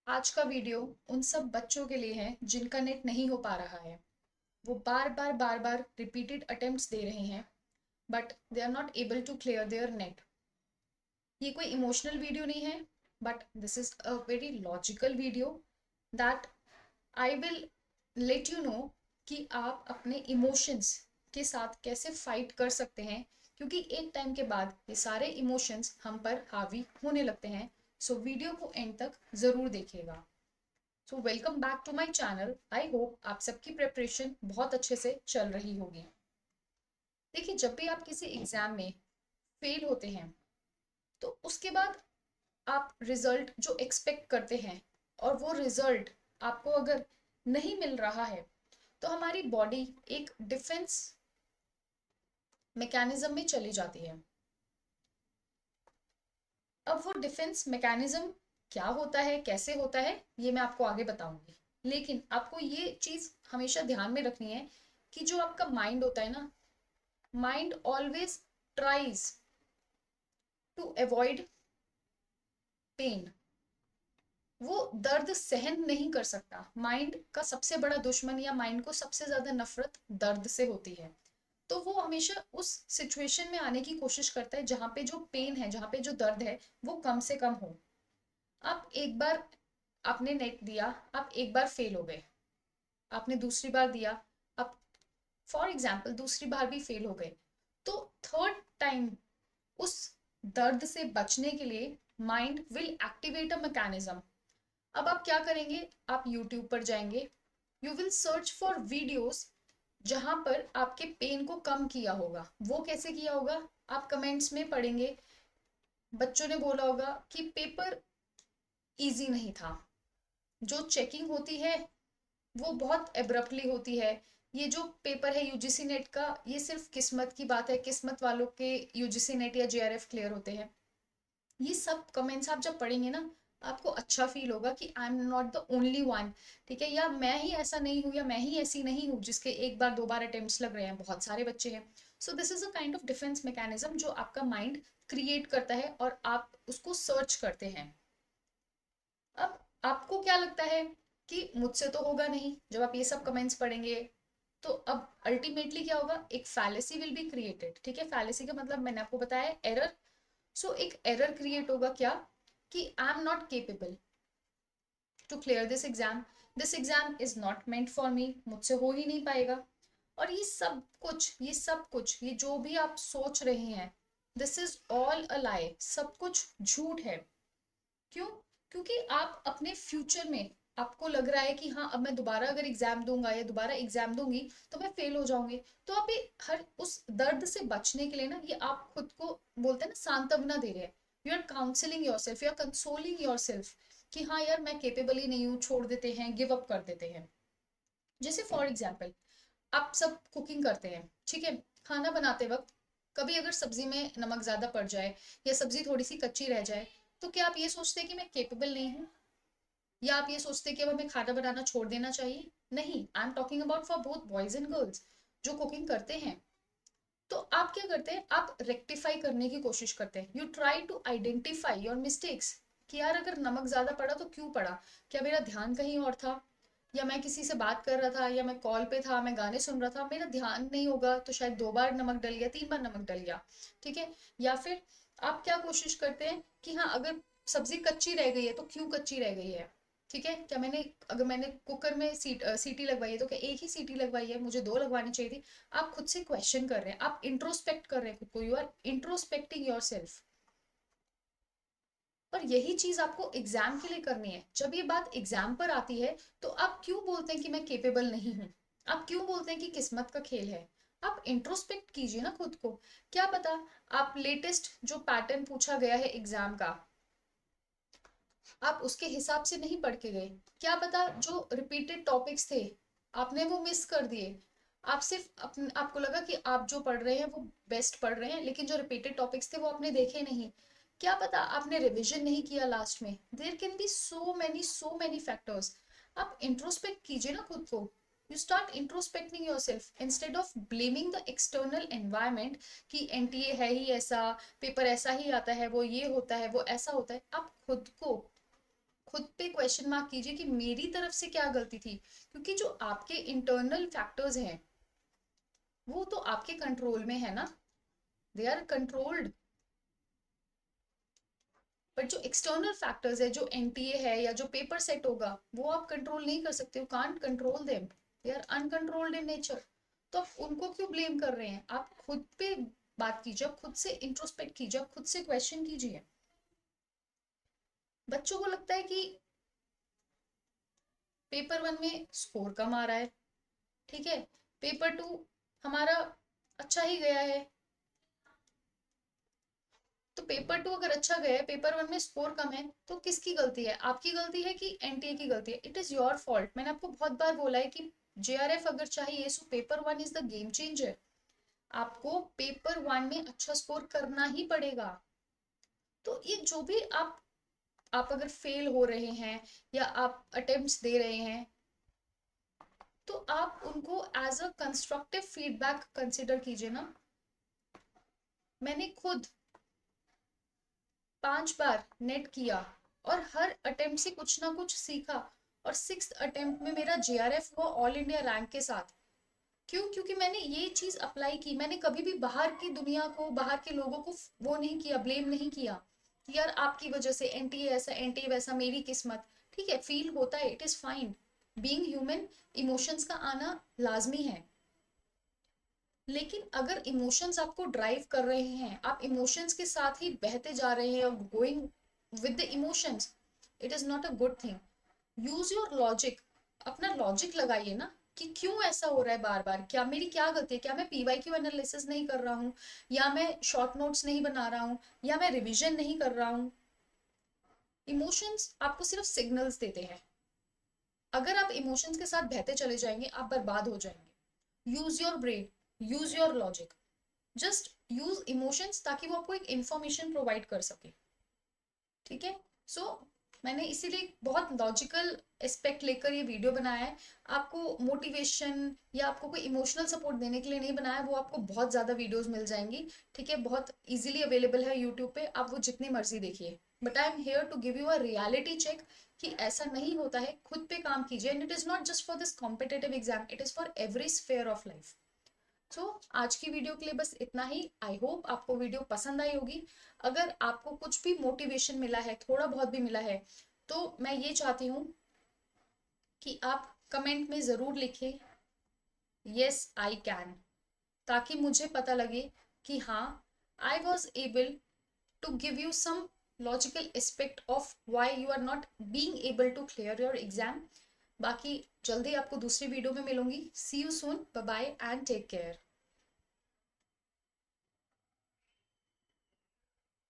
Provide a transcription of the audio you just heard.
आज का वीडियो उन सब बच्चों के लिए है जिनका नेट नहीं हो पा रहा है। वो बार बार रिपीटेड अटेम्प्ट्स दे रहे हैं but they are not able to clear their NET. ये कोई इमोशनल वीडियो नहीं है but this is a very logical video that I will let you know कि आप अपने इमोशंस के साथ कैसे फाइट कर सकते हैं, क्योंकि एक टाइम के बाद ये सारे इमोशंस हम पर हावी होने लगते हैं। सो वीडियो को एंड तक ज़रूर देखिएगा। So welcome back to my channel. I hope आप सबकी प्रिपरेशन बहुत अच्छे से चल रही होगी। देखिए, जब भी आप किसी एग्जाम में फेल होते हैं तो उसके बाद आप रिजल्ट जो एक्सपेक्ट करते हैं और वो रिजल्ट आपको अगर नहीं मिल रहा है तो हमारी बॉडी एक डिफेंस मैकेनिज्म में चली जाती है। अब वो डिफेंस मैकेनिज्म क्या होता है, कैसे होता है, ये मैं आपको आगे बताऊंगी। लेकिन आपको ये चीज हमेशा ध्यान में रखनी है कि जो आपका माइंड होता है ना, mind always tries to avoid pain. वो दर्द सहन नहीं कर सकता। माइंड का सबसे बड़ा दुश्मन या माइंड को सबसे ज्यादा नफरत दर्द से होती है। तो वो हमेशा उस सिचुएशन में आने की कोशिश करता है जहां पे जो पेन है, जहां पे जो दर्द है, वो कम से कम हो। आप एक बार आपने नेट दिया, आप एक बार फेल हो गए, आपने दूसरी बार दिया, आप फॉर एग्जाम्पल दूसरी बार भी फेल हो गए, तो थर्ड टाइम उस दर्द से बचने के लिए mind will activate a mechanism. अब आप क्या करेंगे, आप यूट्यूब पर जाएंगे, you will search for videos जहां पर आपके पेन को कम किया होगा। वो कैसे किया होगा, आप कमेंट्स में पढ़ेंगे, बच्चों ने बोला होगा कि पेपर इजी नहीं था, जो चेकिंग होती है वो बहुत एब्रप्टली होती है, ये जो पेपर है यूजीसी नेट का, ये सिर्फ किस्मत की बात है, किस्मत वालों के यूजीसी नेट या जेआरएफ क्लियर होते हैं। ये सब कमेंट्स आप जब पढ़ेंगे ना, आपको अच्छा फील होगा कि I am not the only one. ठीक है, या मैं ही ऐसा नहीं हूँ, या मैं ही ऐसी नहीं हूँ जिसके एक बार दो बार अटेम्प्ट्स लग रहे हैं, बहुत सारे बच्चे हैं। So this is a kind of defence mechanism जो आपका माइंड क्रिएट करता है और आप उसको सर्च करते हैं। अब आपको क्या लगता है कि मुझसे तो होगा नहीं, जब आप ये सब कमेंट्स पढ़ेंगे तो अब अल्टीमेटली क्या होगा, एक फैलेसी विल बी क्रिएटेड। ठीक है, फैलेसी का मतलब मैंने आपको बताया, एरर। सो एक एरर क्रिएट होगा क्या, कि I am not capable to clear this exam is not meant for me, मुझसे हो ही नहीं पाएगा। और ये सब कुछ ये जो भी आप सोच रहे हैं, दिस इज ऑल अ लाई, सब कुछ झूठ है। क्यों? क्योंकि आप अपने फ्यूचर में, आपको लग रहा है कि हाँ, अब मैं दोबारा अगर एग्जाम दूंगा या दोबारा एग्जाम दूंगी तो मैं फेल हो जाऊंगी। तो आप ये हर उस दर्द से बचने के लिए ना, ये आप खुद को बोलते हैं ना, सांत्वना दे रहे हैं। You are counselling yourself, you are consoling yourself कि हाँ यार, मैं केपेबल ही नहीं हूँ, छोड़ देते हैं, गिव अप कर देते हैं। जैसे फॉर एग्जाम्पल, आप सब कुकिंग करते हैं, ठीक है, खाना बनाते वक्त कभी अगर सब्जी में नमक ज्यादा पड़ जाए या सब्जी थोड़ी सी कच्ची रह जाए, तो क्या आप ये सोचते हैं कि मैं केपेबल नहीं हूँ, या आप ये सोचते हैं कि अब हमें खाना बनाना छोड़ देना चाहिए? नहीं, I am talking about for both boys and girls जो कुकिंग करते हैं। तो आप क्या करते हैं, आप रेक्टिफाई करने की कोशिश करते हैं, you try to identify your mistakes कि यार अगर नमक ज्यादा पड़ा तो क्यों पड़ा, क्या मेरा ध्यान कहीं और था, या मैं किसी से बात कर रहा था, या मैं कॉल पे था, मैं गाने सुन रहा था, मेरा ध्यान नहीं होगा तो शायद दो बार नमक डल गया, तीन बार नमक डल गया। ठीक है, या फिर आप क्या कोशिश करते हैं कि हाँ, अगर सब्जी कच्ची रह गई है तो क्यों कच्ची रह गई है। ठीक है, क्या मैंने, अगर मैंने कुकर में सीटी लगवाई है तो क्या एक ही सीटी लगवाई है, मुझे दो लगवानी चाहिए थी। आप खुद से क्वेश्चन कर रहे हैं, आप इंट्रोस्पेक्ट कर रहे हैं खुद को, you are introspecting yourself. और यही चीज आपको एग्जाम के लिए करनी है। जब ये बात एग्जाम पर आती है तो आप क्यों बोलते हैं कि मैं केपेबल नहीं हूं, आप क्यों बोलते हैं कि किस्मत का खेल है। आप इंट्रोस्पेक्ट कीजिए ना खुद को। क्या पता, आप लेटेस्ट जो पैटर्न पूछा गया है एग्जाम का, आप उसके हिसाब से नहीं पढ़ के गए। क्या पता जो रिपीटेड टॉपिक्स थे आपने वो मिस कर दिए। आप सिर्फ आपको लगा कि आप जो पढ़ रहे हैं वो बेस्ट पढ़ रहे हैं, लेकिन जो रिपीटेड टॉपिक्स थे वो आपने देखे नहीं। क्या पता आपने रिवीजन नहीं किया लास्ट में। There can be so many factors. आप इंट्रोस्पेक्ट कीजिए ना खुद को। You start introspecting yourself instead of blaming the external environment कि एनटीए है ही ऐसा, पेपर ऐसा ही आता है, वो ये होता है, वो ऐसा होता है। आप खुद को खुद पे क्वेश्चन मार्क कीजिए कि मेरी तरफ से क्या गलती थी, क्योंकि जो आपके इंटरनल फैक्टर्स हैं वो तो आपके कंट्रोल में है ना, दे आर कंट्रोल्ड। बट जो एक्सटर्नल फैक्टर्स है, जो एनटीए है या जो पेपर सेट होगा, वो आप कंट्रोल नहीं कर सकते, can't control them, they are uncontrolled in nature. तो आप उनको क्यों ब्लेम कर रहे हैं? आप खुद पे बात कीजिए, आप खुद से इंट्रोस्पेक्ट कीजिए, आप खुद से क्वेश्चन कीजिए। बच्चों को लगता है कि पेपर 1 में स्कोर कम आ रहा है, ठीक है, पेपर 2 हमारा अच्छा ही गया है, तो पेपर 2 अगर अच्छा गया है, पेपर 1 में स्कोर कम है, तो किसकी गलती है? आपकी गलती है कि एनटीए की गलती है? It is your fault. मैंने आपको बहुत बार बोला है कि जेआरएफ अगर चाहिए so paper 1 is the game changer. आपको पेपर 1 में अच्छा स्कोर करना ही पड़ेगा। तो ये जो भी आप अगर फेल हो रहे हैं या आप अटेम्प्ट्स दे रहे हैं, तो आप उनको as a constructive feedback consider कीजिए ना। मैंने खुद 5 बार नेट किया और हर अटेम्प्ट से कुछ ना कुछ सीखा, और 6th अटेम्प्ट में मेरा जेआरएफ हुआ ऑल इंडिया रैंक के साथ। क्यों? क्योंकि मैंने ये चीज अप्लाई की। मैंने कभी भी बाहर की दुनिया को, बाहर के लोगों को वो नहीं किया, ब्लेम नहीं किया कि यार आपकी वजह से एनटीए ऐसा, एनटीए वैसा, मेरी किस्मत। ठीक है, फील होता है, it is fine, being human, emotions का आना लाजमी है। लेकिन अगर इमोशंस आपको ड्राइव कर रहे हैं, आप इमोशंस के साथ ही बहते जा रहे हैं और going with the emotions, it is not a good thing. Use your logic, अपना लॉजिक लगाइए ना कि क्यों ऐसा हो रहा है बार बार, क्या मेरी क्या गलती है, क्या मैं पीवाई क्यू एनालिसिस नहीं कर रहा हूँ, या मैं शॉर्ट नोट्स नहीं बना रहा हूँ, या मैं रिविजन नहीं कर रहा हूँ। इमोशंस आपको सिर्फ सिग्नल्स देते हैं। अगर आप इमोशंस के साथ बहते चले जाएंगे, आप बर्बाद हो जाएंगे। Use your brain, use your logic, just use emotions ताकि वो आपको एक इंफॉर्मेशन प्रोवाइड कर सके। ठीक है, सो मैंने इसीलिए बहुत लॉजिकल एस्पेक्ट लेकर ये वीडियो बनाया है। आपको मोटिवेशन या आपको कोई इमोशनल सपोर्ट देने के लिए नहीं बनाया, वो आपको बहुत ज़्यादा वीडियोस मिल जाएंगी। ठीक है, बहुत इजीली अवेलेबल है यूट्यूब पे, आप वो जितनी मर्जी देखिए। But I am here to give you a reality check कि ऐसा नहीं होता है। खुद पे काम कीजिए, and it is not just for this competitive exam, it is for every sphere of life. तो आज की वीडियो के लिए बस इतना ही। आई होप आपको वीडियो पसंद आई होगी। अगर आपको कुछ भी मोटिवेशन मिला है, थोड़ा बहुत भी मिला है, तो मैं ये चाहती हूँ कि आप कमेंट में ज़रूर लिखें यस आई कैन, ताकि मुझे पता लगे कि हाँ, I was able to give you some logical aspect of why you are not being able to clear your exam. बाकी जल्दी आपको दूसरी वीडियो में मिलूंगी। See you soon, bye bye and take care.